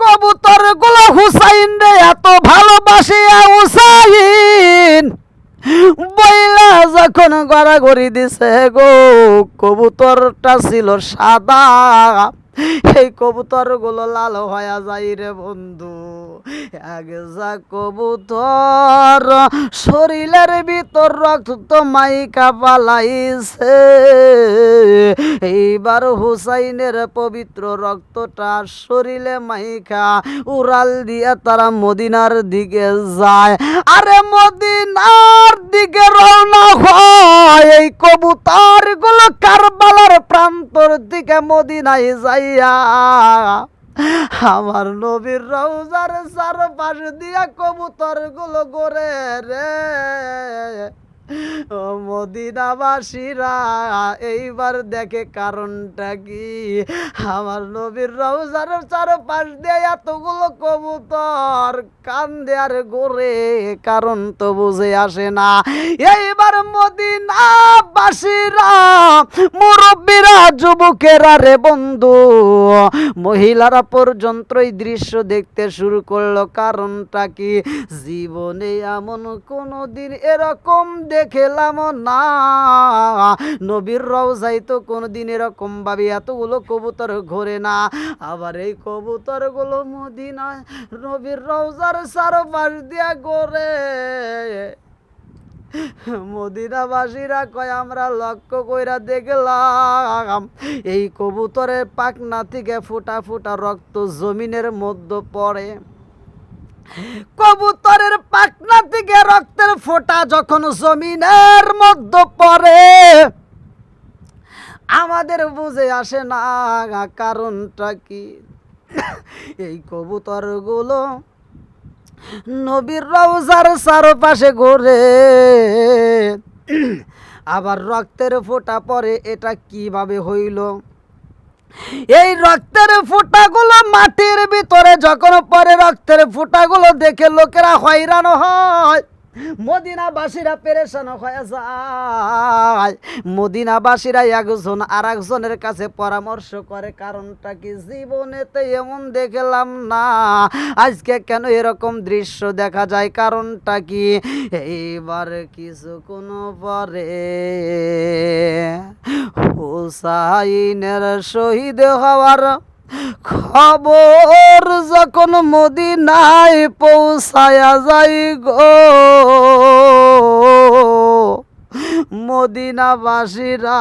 কবুতর গুলো হুসাইন রে এত ভালোবাসিয়া হুসাইন বইলা যখন গড়াগড়ি দিছে গো, কবুতরটা ছিল সাদা। এই কবুতর গুলো লাল হয়ে যায় রে বন্ধু। এক যা কবুতর শরীরের ভিতর রক্ত মাইকা পালাইছে। এইবার হুসাইনের পবিত্র রক্তটা শরীরে মাইকা উড়াল দিয়া তারা মদিনার দিকে যায়। আরে মদিনার দিকে রওনা হয় এই কবুতর গুলো কারবালার প্রান্তর দিকে মদিনায় যাইয়া আমার নবীর রওজার চারপাশ দিয়া কবুতর গুলো ঘোরে রে। ও মদিনাবাসীরা এইবার দেখে কারণটা কি, আমার নবীর রওজার চারপাশ দিয়ে এতগুলো কবুতর কান্দে আর ঘোরে, কারণ তো বুঝে আসে না। এইবার মদিনাবাসীরা মুরব্বীরা যুবকেরা রে বন্ধু মহিলারা পর্যন্ত এই দৃশ্য দেখতে শুরু করলো। কারণটা কি, জীবনে এমন কোনোদিন এরকম দেখলাম না। নবীর রওজায় তো কোনোদিন এরকম ভাবে এতগুলো কবুতর ঘোরে না। আবার এই কবুতর গুলো মদিনায় নবীর রওজার চারপাশ দিয়া ঘোরে। মদিনাবাসীরা কয় আমরা লক্ষ্য কইরা দেখলাম এই কবুতরের পাখনা থেকে ফোঁটা ফোঁটা রক্ত জমিনের মধ্যে পড়ে। কবুতরের পাখনা থেকে রক্তের ফোঁটা যখন জমিনের মধ্যে পড়ে আমাদের বুঝে আসে না কারণটা কি। এই কবুতর গুলো নবীর রওজার চারপাশে ঘোরে, আবার রক্তের ফোঁটা পড়ে। এটা কিভাবে হইল? এই রক্তের ফোঁটাগুলো মাটির ভিতরে যখন পরে রক্তের ফোঁটাগুলো দেখে লোকেরা হয়রান হয়, মদিনাবাসীরা পেরেশান হয়ে যায়। মদিনাবাসীরা একজন আর একজনের কাছে পরামর্শ করে, কারণটা কি, জীবনেতে এমন দেখলাম না, আজকে কেন এরকম দৃশ্য দেখা যায়, কারণটা কি। এইবার কিছুক্ষণ পরে হুসাইনের শহীদ হওয়ার খবর যখন মদিনায় পৌঁছায়া যায় গো, মদিনাবাসীরা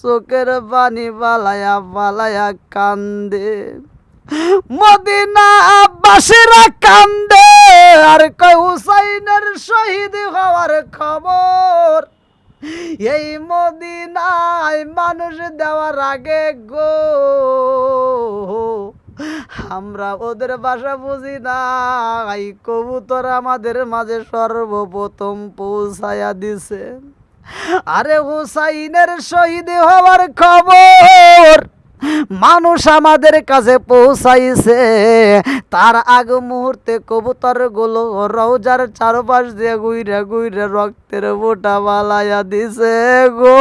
চোখের পানি বালায়া বালায়া কান্দে। মদিনাবাসীরা কান্দে আর কয় হুসাইনের শহীদ হওয়ার খবর এই মদিনায় মানুষ দেওয়ার আগে গো, আমরা ওদের ভাষা বুঝি না, এই কবুতর আমাদের মাঝে সর্বপ্রথম পৌঁছায়া দিছে। আরে হুসাইনের শহীদ হওয়ার খবর মানুষ আমাদের কাছে পৌঁছাইছে, তার আগ মুহূর্তে কবুতর গুলো রওজার চারপাশ দিয়ে গুইরা গুইরা রক্তের ফোঁটা বালাইয়া দিছে গো।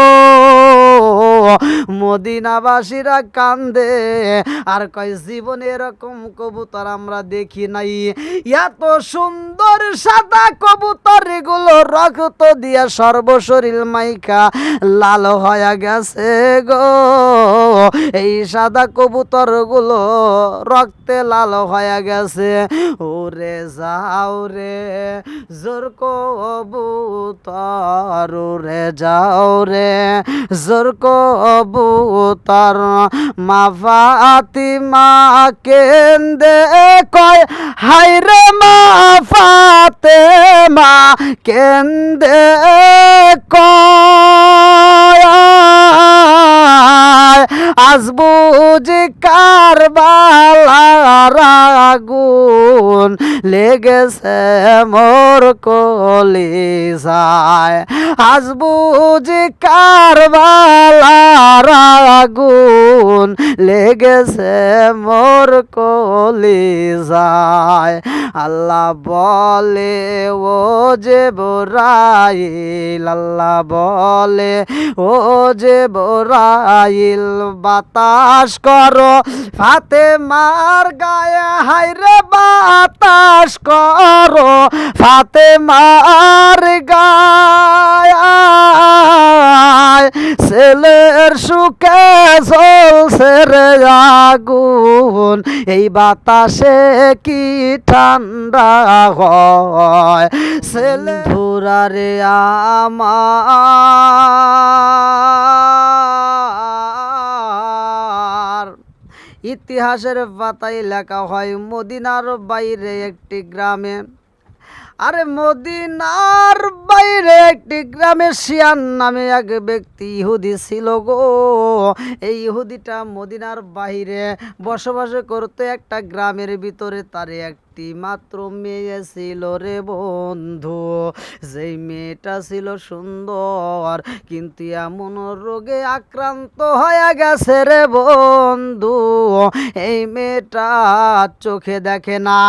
মদিনাবাসীরা কান্দে আর কয় জীবনে এরকম কবুতর আমরা দেখি নাই। এত সুন্দর সাদা কবুতর গুলো রক্ত দিয়া সর্বশরীর মাইকা লাল হয়ে গেছে গো। এই সাদা কবুতর গুলো রক্তে লাল হয়ে গেছে। ওরে যাও রে জোর কবুতর, ওরে যাও রে জোর কবুতর, মা ফাতিমা কেন্দে কয় হায়রে মা ফাতেমা কেন্দে কয় আজ বুঝি কারবালার আগুন লেগেছে মোর কলিজায়, আজ বুঝি কারবালার আগুন লেগেছে মোর কলিজায়। আল্লাহ বলে ও জিবরাইল, আল্লাহ বলে ও জিবরাইল, বাতাস করো ফাতেমার গায়ে, হায়রে বাতাস করো ফাতেমার গায়ে, ছেলের সুখে জ্বলছে রে আগুন, এই বাতাসে কি ঠান্ডা হয়। ছেলে ধুরারে আমার ইতিহাসের পাতায় লেখা হয় মদিনার বাইরে একটি গ্রামে, আরে মদিনার বাইরে একটি গ্রামে শিয়ান নামে এক ব্যক্তি ইহুদি ছিল গো। এই ইহুদিটা মদিনার বাইরে বসবাস করতে একটা গ্রামের ভিতরে তার একটি মাত্র মেয়ে ছিল রে বন্ধু। যেই মেয়েটা ছিল সুন্দর, কিন্তু এমন রোগে আক্রান্ত হয়ে গেছে রে বন্ধু, এই মেয়েটা চোখে দেখে না,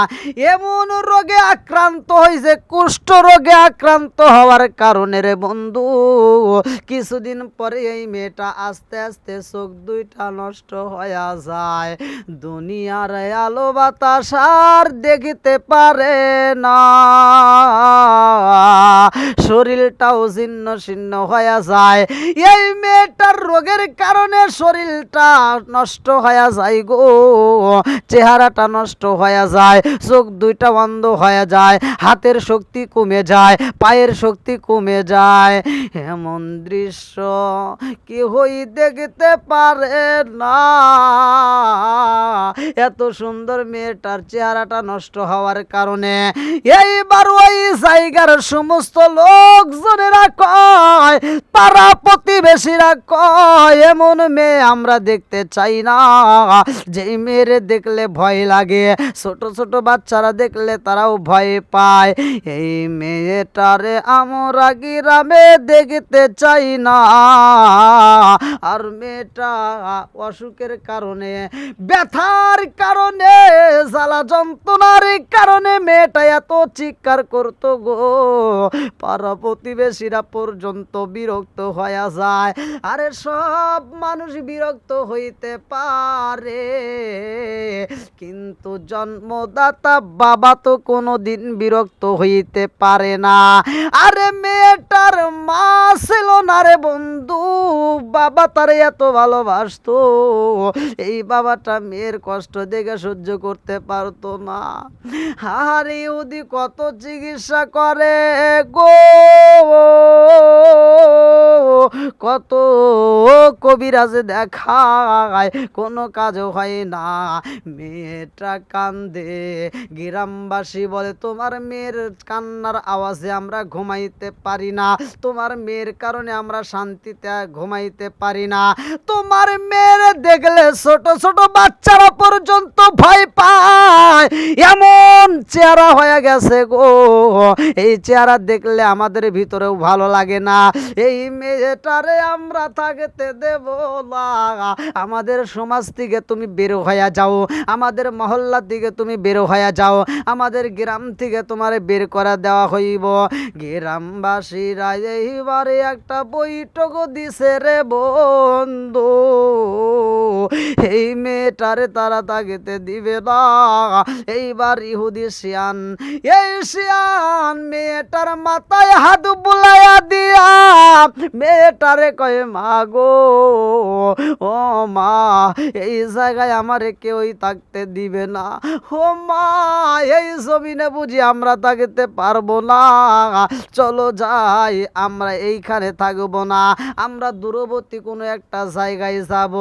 এমন রোগে আক্রান্ত হয়েছে, কুষ্ঠ রোগে আক্রান্ত হওয়ার কারণে রে বন্ধু কিছুদিন পরে এই মেয়েটা আস্তে আস্তে চোখ দুইটা নষ্ট হয়ে যায়, দুনিয়ার আলো বাতাস আর দেখিতে পারে না, শরীরটাও ছিন্ন ছিন্ন হয়ে যায়। এই মেয়েটার রোগের কারণে শরীরটা নষ্ট হয়ে যায় গো, চেহারাটা নষ্ট হয়ে যায়, চোখ দুইটা বন্ধ হয়ে যায়, হাতের শক্তি কমে যায়, পায়ের শক্তি কমে যায়। এমন দৃশ্য কেউই দেখতে পারে না। এত সুন্দর মেয়েটার চেহারাটা নষ্ট হওয়ার কারণে এইবার ওই জায়গার সমস্ত লোকজনেরা কয়, পাড়া প্রতিবেশীরা কয়, এমন মেয়ে আমরা দেখতে চাই না, যেই মেয়ের দেখলে ভয় লাগে, ছোট ছোট বাচ্চারা দেখলে তারাও ভয় পায়, এই মেয়েটারে আমরা গ্রামে দেখতে চাই না। আর মেয়েটা অসুখের কারণে, ব্যথার কারণে, জ্বালা যন্ত্রণার কারণে মেয়েটা এত চিৎকার করতো গো, পাড়া প্রতিবেশীরা পর্যন্ত বিরক্ত হয়ে যায়। আরে সব মানুষ বিরক্ত হইতে পারে, কিন্তু জন্মদাতা বাবা তো কোনোদিন বিরক্ত হইতে পারে না। আরে মেয়েটার মা ছিল না রে বন্ধু, বাবা তার এত ভালোবাসতো, এই বাবাটা মেয়ের কষ্ট দেখে সহ্য করতে পারতো না। আর ইহুদি কত চিকিৎসা করে গো, কত কবিরাজে দেখায়, কোনো কাজও হয় না, মেয়েটা কান্দে। গ্রামবাসী বলে, তোমার মেয়ের কান্নার আওয়াজে আমরা ঘুমাইতে পারি না, তোমার মেয়ের কারণে আমরা শান্তিতে ঘুমাইতে পারি না, তোমার মেয়ের দেখলে ছোট ছোট বাচ্চারা পর্যন্ত ভয় পায়, এমন চেহারা হয়ে গেছে গো, এই চেহারা দেখলে আমাদের ভিতরেও ভালো লাগে না, এই মেয়েটারে আমরা থাকতে দেব না, আমাদের সমাজ থেকে তুমি বের হয়ে যাও, আমাদের মহল্লা থেকে তুমি বের হয়ে যাও, আমাদের গ্রাম থেকে তোমার বের করে দেওয়া হইব। গ্রামবাসীরা এইবারে একটা বৈঠক দিছে রে বন্ধু, এই মেয়েটারে তারা থাকতে দিবে না। এইবার ইহুদি শিয়ান, এই শিয়ান মেয়েটার মাথায় হাত বুলাইয়া দিয়া মেয়েটারে কয়, মা গো, ও মা, এই জায়গায় আমারে কেউই থাকতে দিবে না, ও মা, এই জমিনে বুঝি আমরা থাকতে পারবো না, চলো যাই, আমরা এইখানে থাকবো না, আমরা দূরবর্তী কোনো একটা জায়গায় যাব।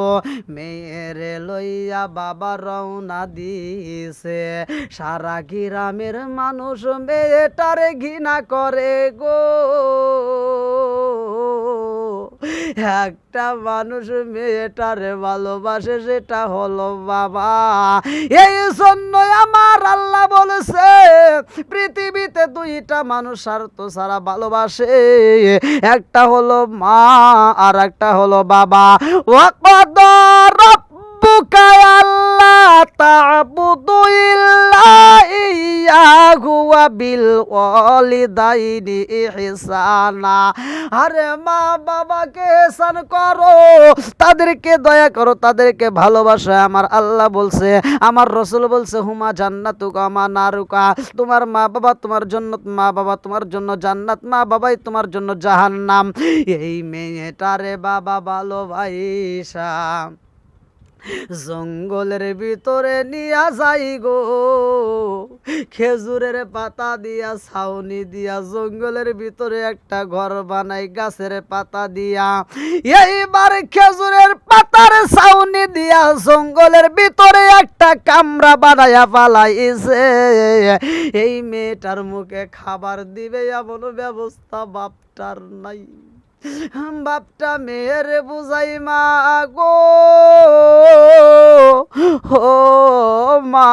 মেয়েরে লইয়া বাবা রওনা দিছে, সারা গ্রামের মানুষ মেয়েটারে ঘৃণা করে গো। একটা মানুষ মেয়েটারে ভালোবাসে, সেটা হলো বাবা। এই জন্যই আমার আল্লাহ বলেছে পৃথিবীতে দুইটা মানুষ স্বার্থ ছাড়া ভালোবাসে, একটা হলো মা আর একটা হলো বাবা। ওয়াকাদা রাব্বুকা আল্লা তা'বুদু ইল্লা ইয়াহু ওয়া বিল ওয়ালিদাইনি ইহসানা। আরে মা বাবাকে ইহসান করো, তাদেরকে দয়া করো, তাদেরকে ভালোবাসো। আমার আল্লাহ বলছে, আমার রসুল বলছে, হুমা জান্নাতুকা মা নারুকা। তোমার মা বাবা তোমার জন্য, মা বাবা তোমার জন্য জান্নাত, মা বাবাই তোমার জন্য জাহান্নাম। এই মেয়েটারে বাবা ভালোবাসা জঙ্গলের ভিতরে নিয়া যাই গো, খেজুরের পাতা দিয়া ছাউনি দিয়া জঙ্গলের ভিতরে একটা ঘর বানাই গাছের পাতা দিয়া। এইবার খেজুরের পাতার ছাউনি দিয়া জঙ্গলের ভিতরে একটা কামরা বানাইয়া পালাইছে। এই মেয়েটার মুখে খাবার দিবে এমন ব্যবস্থা বাপটার নাই। বাপটা মেয়ের বুঝাই, মা গো ও মা,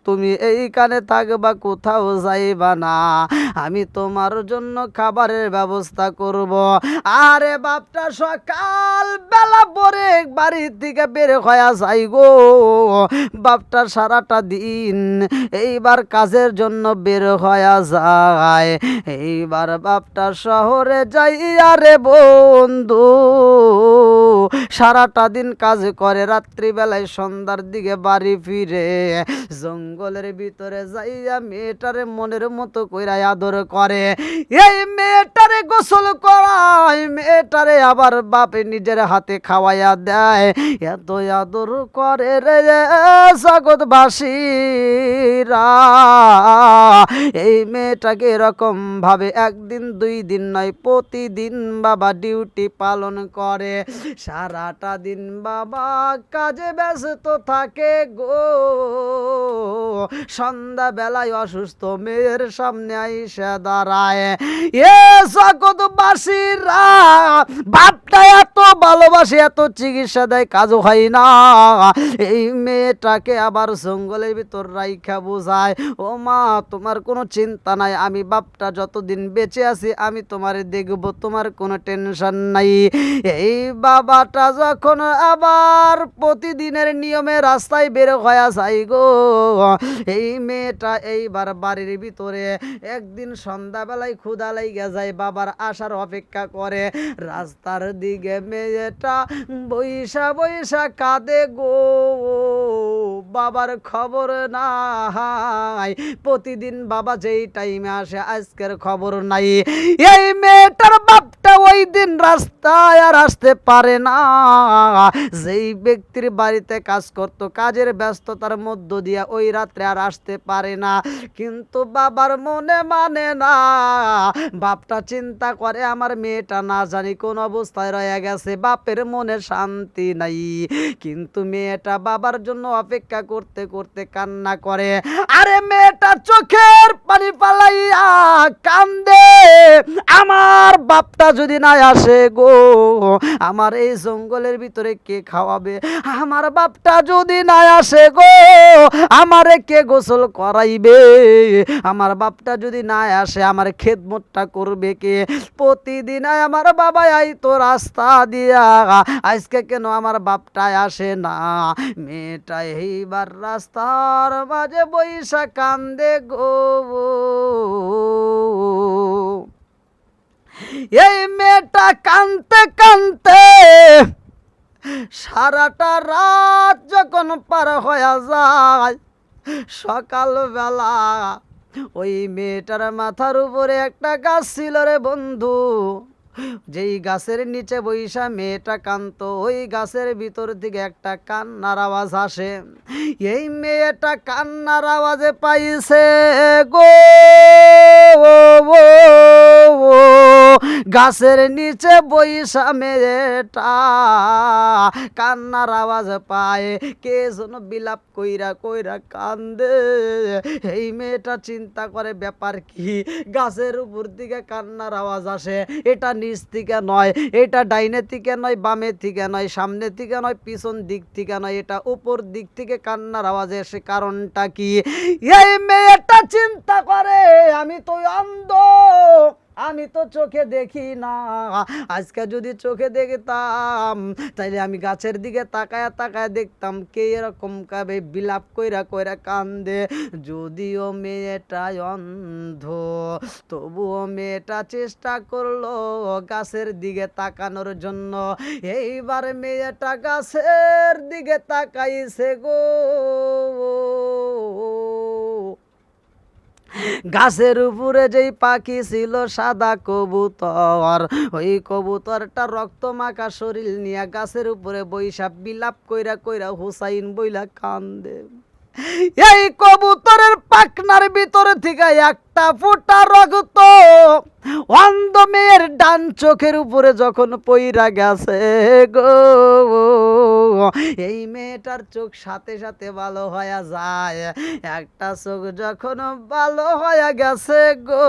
তুমি এইখানে থাকবা, কোথাও যাইবা না, আমি তোমার জন্য খাবারের ব্যবস্থা করব। আরে বাপটা সকাল বেলা পরে বাড়ির থেকে বের হয়ে যাই গো। বাপটা সারাটা দিন এইবার কাজের জন্য বের হয়ে যায়। এইবার বাপটা শহরে যাই, আরে বন্ধু সারাটা দিন কাজ করে, রাত্রিবেলায় সন্ধ্যার দিকে বাড়ি ফিরে জঙ্গলের ভিতরে যাইয়া মেয়েটারে মনের মতো কইরা আদর করে। এই মেয়েটারে গোসল করায়, মেয়েটারে আবার বাপে নিজের হাতে খাওয়াইয়া দেয়। এত আদর করে রে জগৎবাসীরা। এই মেয়েটাকে এরকম ভাবে একদিন দুই দিন নয়, প্রতিদিন বাবা ডিউটি পালন করে। সারাটা দিন বাবা কাজে ব্যস্ত থাকে গো। সন্ধ্যা বেলায় অসুস্থ মেয়ের সামনে আইসা দাঁড়ায়। এ জগৎবাসীরা, বাপটা এত ভালোবাসে, এত চিকিৎসা দেয়, কাজও হয় না। এই মেয়েটাকে আবার জঙ্গলের ভিতর রাইখা বোঝায়, ও মা তোমার কোনো চিন্তা নাই, আমি বাপটা যতদিন বেঁচে আছি আমি তোমার দেখব, তোমার কোনো টেনশন নাই। এই বাবাটা যখন আবার প্রতিদিনের নিয়মে রাস্তায় বের হয়ে যায় গো, এই মেয়েটা এইবার বাড়ির ভিতরে একদিন সন্ধ্যাবেলায় ক্ষুধা লাইগা যায়, বাবার আসার অপেক্ষা করে। রাস্তার দিকে মেয়েটা বৈশা বৈশা কাঁদে গো, বাবার খবর নাই। প্রতিদিন বাবা যেই টাইমে আসে আজকের খবর নাই। এই মেয়েটার বাপটা ওই দিন রাস্তায় আর আসতে পারে না। যেই ব্যক্তির বাড়িতে কাজ করত, কাজের ব্যস্ততার মধ্য দিয়া ওই রাত্রে আর আসতে পারে না। কিন্তু বাবার মনে মানে না। বাপটা চিন্তা করে আমার মেয়েটা না জানি কোন অবস্থায় রয়ে গেছে, বাপের মনে শান্তি নাই। কিন্তু মেয়েটা বাবার জন্য অপেক্ষা করতে করতে কান্না করে। আরে মেয়েটা চোখের পানি পালাইয়া কান্দে, আমার বাপটা যদি না আসে গো, আমার এই জঙ্গলের ভিতরে কে খাওয়াবে? আমার বাপটা যদি না আসে গো, আমারে কে গোসল করাইবে? আমার বাপটা যদি না আসে আমার খেদমতটা করবে কে? প্রতিদিন আমার বাবা আইতো রাস্তা দিয়া, আজকে কেন আমার বাপটা আসে না? মেয়েটা এইবার রাস্তার মাঝে বৈশা কান্দে গো। এই মেয়েটা কানতে কানতে সারাটা রাত যখন পার হয়ে যায়, সকালবেলা ওই মেয়েটার মাথার উপরে একটা গাছ ছিল রে বন্ধু। যেই গাছের নিচে বৈশা মেয়েটা কান্ত, ওই গাছের ভিতর থেকে একটা কান্নার আওয়াজ আসে। এই মেয়েটা কান্নার আওয়াজে পাইছে গো, গাছের নিচে বৈশা মেয়েটা কান্নার আওয়াজ পায়। কে যেন বিলাপ কইরা কইরা কান্দে। এই মেয়েটা চিন্তা করে ব্যাপার কি, গাছের উপর দিকে কান্নার আওয়াজ আসে, এটা নিচ থেকে নয়, এটা ডাইনে থেকে নয়, বামে থেকে নয়, সামনে থেকে নয়, পিছন দিক থেকে নয়, এটা উপর দিক থেকে কান্নার আওয়াজ আসে। কারণটা কি? এই মেয়েটা চিন্তা করে আমি তো অন্ধ, আমি তো চোখে দেখি না। আজকে যদি চোখে দেখতাম তাইলে আমি গাছের দিকে তাকায়া তাকায়া দেখতাম কে এরকম ভাবে বিলাপ কইরা কইরা কান্দে। যদিও মেয়েটা অন্ধ, তবুও মেয়েটা চেষ্টা করলো গাছের দিকে তাকানোর জন্য। এইবার মেয়েটা গাছের দিকে তাকাইছে গো। গাছের উপরে যেই পাখি ছিল সাদা কবুতর, ওই কবুতরটা রক্ত মাখা শরীর নিয়ে গাছের উপরে বৈশা বিলাপ কইরা কইরা হুসাইন বইলা কান্দে। এই কবুতরের পাখনার ভিতরে থেকে একটা ফোঁটা রক্ত অন্ধ মেয়ের ডান চোখের উপরে যখন পইরা গেছে গো, এই মেয়েটার চোখ সাথে সাথে ভালো হয়ে যায়। একটা চোখ যখন ভালো হয়ে গেছে গো,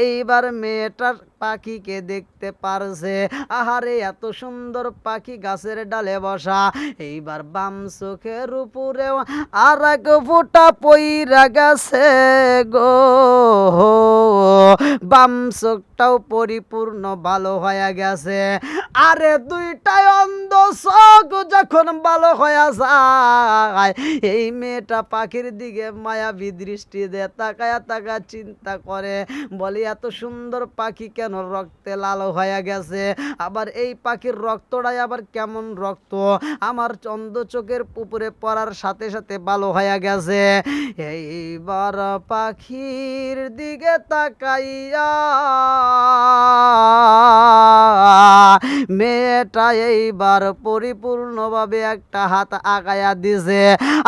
এইবার মেয়েটার পাখিকে দেখতে পারছে। আহারে এত সুন্দর পাখি গাছের ডালে বসা। এইবার বাম চোখের উপরেও আর এক ফোঁটা পইরা গেছে গো, বাম চোখটাও পরিপূর্ণ ভালো হয়ে গেছে। আরে দুইটাই অন্ধ চোখ যখন ভালো হয়ে যায়, এই মেয়েটা পাখির দিকে মায়াবী দৃষ্টি দিয়ে তাকায়া তাকা চিন্তা করে, বলি এত সুন্দর পাখি কেন রক্তে লাল হয়ে গেছে? আবার এই পাখির রক্তটাই আবার কেমন রক্ত আমার অন্ধ চোখের উপরে পড়ার সাথে সাথে ভালো হয়ে গেছে। এইবার পাখির দিকে তাকাইয়া মেয়েটা এইবার পরিপূর্ণভাবে একটা হাত আগায়া দিছে।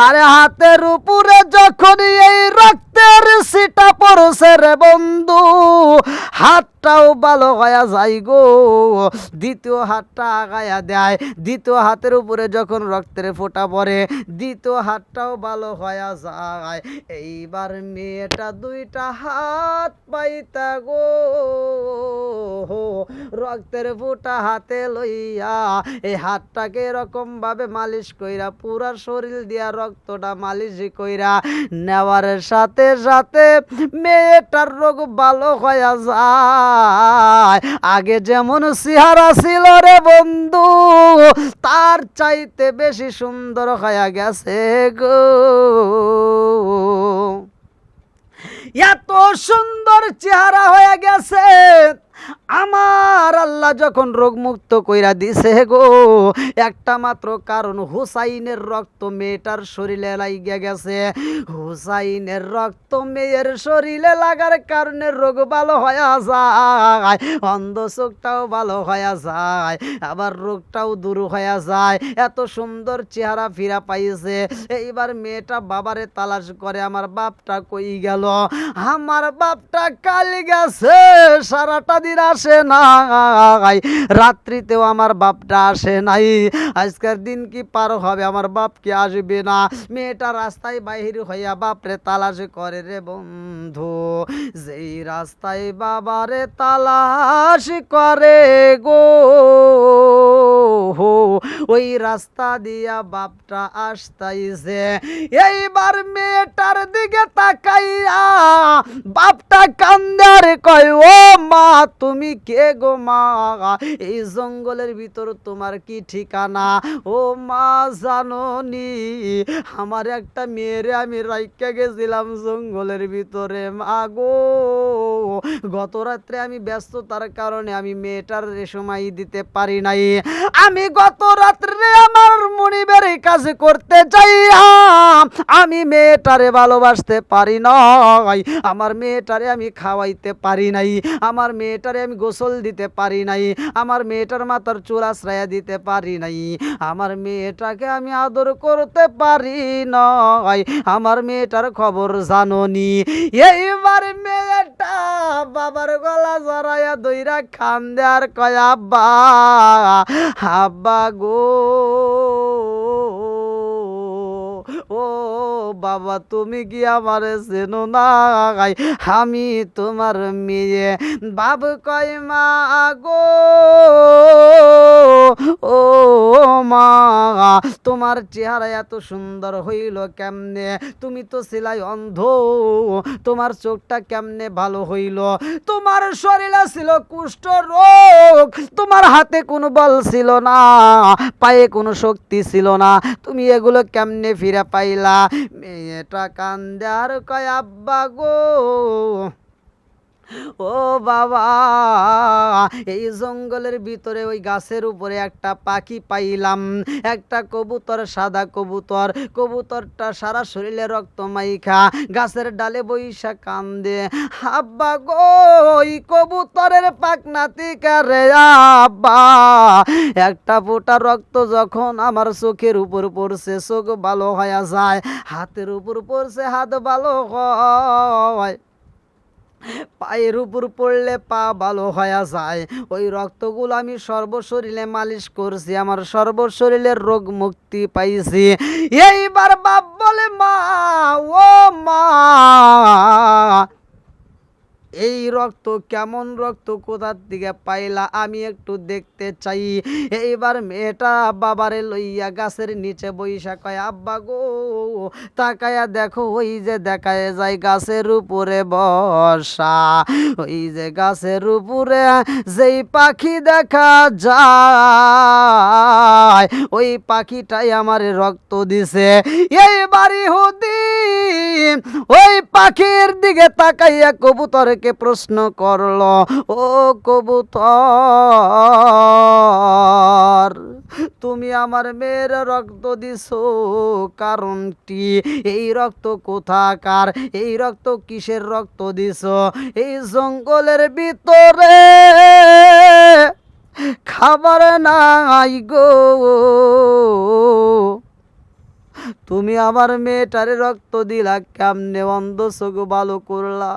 আরে হাতের উপরে যখন এই রক্তের সিটা পড়ছে রে বন্ধু, হাতটাও ভালো হয়ে যায় গো। দ্বিতীয় হাতটা আগায়া দেয়, দ্বিতীয় হাতের উপরে যখন রক্তের ফোঁটা পড়ে দ্বিতীয় হাতটাও ভালো হয়ে যায়। এইবার মেয়েটা দুইটা হাত পাইতা গো, রক্তের ফোঁটা হাতে লইয়া এই হাতটাকে এরকম ভাবে মালিশ কইরা পুরা শরীর দিয়া রক্তটা মালিশ কইরা নেওয়ার সাথে সাথে মেয়েটার রোগ ভালো হয়ে যায়। আগে যেমন চেহারা ছিল রে বন্ধু, তার চাইতে বেশি সুন্দর হয়ে গেছে গো। এত সুন্দর চেহারা হয়ে গেছে। আমার আল্লাহ যখন রোগ মুক্ত কইরা দিছে গো, একটা মাত্র কারণ হুসাইনের রক্ত মেয়েটার শরীরে লাগিয়া গেছে। হুসাইনের রক্ত মেয়ের শরীরে লাগার কারণে রোগ ভালো হয়ে যায়, অন্ধ চোখটাও ভালো হয়ে যায়, আবার রোগটাও দূর হয়ে যায়। এত সুন্দর চেহারা ফিরা পাইছে। এইবার মেয়েটা বাবারে তালাশ করে, আমার বাপটা কই গেল? আমার বাপটা কাল গেছে, সারাটা দিন আসে নাই, রাত্রিতেও আমার বাপটা আসে নাই। আজকের দিন কি পার হবে, আমার বাপ কি আসবে না? মেয়েটা রাস্তায় বাহির হইয়া বাপরে তালাশ করে রে বন্ধু। যেই রাস্তায় বাবারে তালাশ করে গো, ওই রাস্তা দিয়া বাপটা আসতাইছে। এইবার মেয়েটার দিকে তাকাইয়া বাপটা কান্দার কয়, ও মা তুমি কে গো মা? এই জঙ্গলের ভিতর তোমার কি ঠিকানা? ও মা জানো নি, আমার একটা মেয়েরে আমি রাইখা গেছিলাম জঙ্গলের ভিতরে। মা গো, গত রাত্রে আমি ব্যস্ততার কারণে আমি মেয়েটার সময় দিতে পারি নাই। আমি গত রাত্রে আমার মনিবের কাজ করতে চাই, আমি মেয়েটারে ভালোবাসতে পারি নাই, আমার মেয়েটারে আমি খাওয়াইতে পারি নাই, আমার মেয়েটারে আমি গোসল দিতে পারি নাই, আমার মেয়েটার মাথার চুল আশ্রয় দিতে পারি নাই, আমার মেয়েটাকে আমি আদর করতে পারি নাই, আমার মেয়েটার খবর জানোনি। এইবার মেয়েটা বাবার গলা জড়াইয়া দইরা কান্দে আর কয়, আব্বা আব্বা গো, ও বাবা তুমি কি আমারে চেনো না, আমি তোমার মেয়ে। বাপ কয় মা গো ও মা, তোমার চেহারা এত সুন্দর হইল কেমনে? তুমি তো ছিলাই অন্ধ, তোমার চোখটা কেমনে ভালো হইল? তোমার শরীরে ছিল কুষ্ঠ রোগ, তোমার হাতে কোনো বল ছিল না, পায়ে কোনো শক্তি ছিল না, তুমি এগুলো কেমনে ফিরে পাইলা? মেয়েটা কান্দে আর কয় আব্বা গো ও বাবা, এই জঙ্গলের ভিতরে ওই গাছের উপরে একটা পাখি পাইলাম, একটা কবুতর, সাদা কবুতর। কবুতরটা সারা শরীরে রক্ত মাইখা গাছের ডালে বইসা কান্দে। আব্বা গো ওই কবুতরের পাখনা থেকে রে আব্বা একটা ফোঁটা রক্ত যখন আমার চোখের উপর পড়ছে চোখ ভালো হয়ে যায়, হাতের উপর পড়ছে হাত ভালো হয়, পায়ের উপর পড়লে পা ভালো হয়ে যায়। ওই রক্তগুলো আমি সর্বশরীরে মালিশ করছি, আমার সর্বশরীরের রোগ মুক্তি পাইছি। এইবার বাপ বলে মা ও মা, এই রক্ত কেমন রক্ত, কোথার দিকে পাইলা, আমি একটু দেখতে চাই। এইবার মেয়েটা বাবারে লইয়া গাছের নিচে বইসা কয় আব্বা গো তাকায়া দেখো, ওই যে দেখায় যায় গাছের উপরে বসা, ওই যে গাছের উপরে যেই পাখি দেখা যায় ওই পাখিটাই আমার রক্ত দিছে। এইবার ইহুদি ওই পাখির দিকে তাকাইয়া কবুতরকে প্রশ্ন করলো, ও কবুতর তুমি আমার মেয়ের রক্ত দিছো কারণটি? এই রক্ত কোথাকার? এই রক্ত কিসের রক্ত দিছো? এই জঙ্গলের ভিতরে খাবার নাই গো, তুমি আমার মেয়েটারে রক্ত দিলা কেমনে? অন্ধ চোখ ভালো করলা।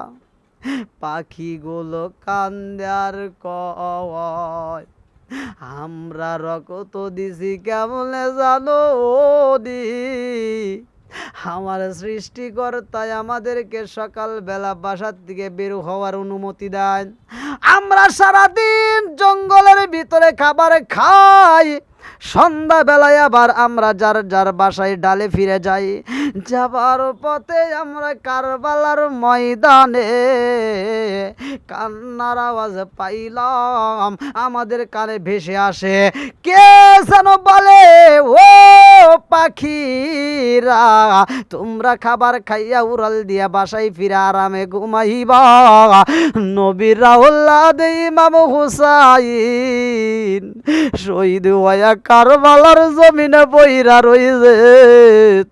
পাখিগুলো কান্দে আর কয় আমরা রক্ত দিছি কেমনে জানো দি, আমার সৃষ্টিকর্তায় আমাদেরকে সকালবেলা বাসার থেকে বের হওয়ার অনুমতি দেন, আমরা সারাদিন জঙ্গলের ভিতরে খাবার খাই, সন্ধ্যাবেলায় আবার আমরা যার যার বাসায় ডালে ফিরে যাই। যাবার পথে আমরা কারবালার ময়দানে কান্নার আওয়াজ পাইলাম, আমাদের কানে ভেসে আসে, কে যেন বলে ও পাখিরা তোমরা খাবার খাইয়া উড়াল দিয়া বাসায় ফিরে আরামে ঘুমাইবা, নবীর আওলাদ ইমাম হুসাইন শহীদ হইয়া কারবালার জমিনে বইরা রইছে,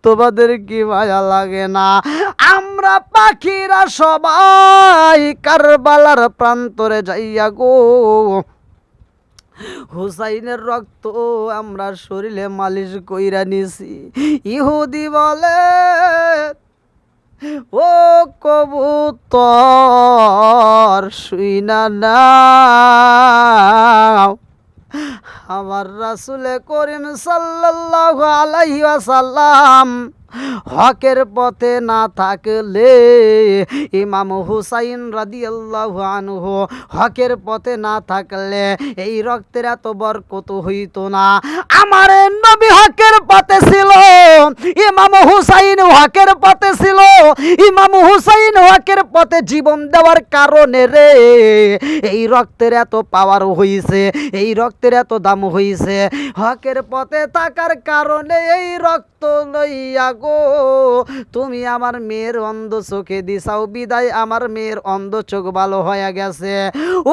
তোমাদের কি মায়া লাগে না? আমরা পাখিরা সবাই কারবালার প্রান্তরে যাইয়া গো হুসাইনের রক্ত আমরা শরীরে মালিশ কইরা নিছি। ইহুদি বলে ও কবুতর শুইনা নাও, আমার রাসূলে করিম সাল্লাল্লাহু আলাইহি ওয়াসাল্লাম হকের পথে না থাকলে, ইমাম হুসাইন রাদিয়াল্লাহু আনহু হকের পথে না থাকলে এই রক্তের এত বরকত হইতো না। আমার নবী হকের পথে ছিল, ইমাম হুসাইন হকের পথে ছিল, ইমাম হুসাইন হকের পথে জীবন দেওয়ার কারণে রে এই রক্তের এত পাওয়ার হইছে, এই রক্তের এত দাম হইছে। হকের পথে থাকার কারণে এই রক্ত লইয়া গো তুমি আমার মেয়ের অন্ধ চোখে দিছাও, বিদায় আমার মেয়ের অন্ধ চোখ ভালো হয়ে গেছে।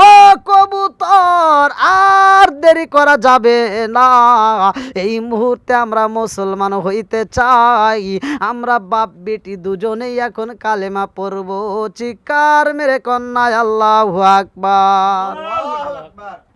ও কবুতর আর দেরি করা যাবে না, এই মুহূর্তে আমরা মুসলমান হইতে চাই, আমরা বাপ বেটি দুজনেই এখন কালেমা পড়ব, চিৎকার মেরে কন্যা আল্লাহু আকবার।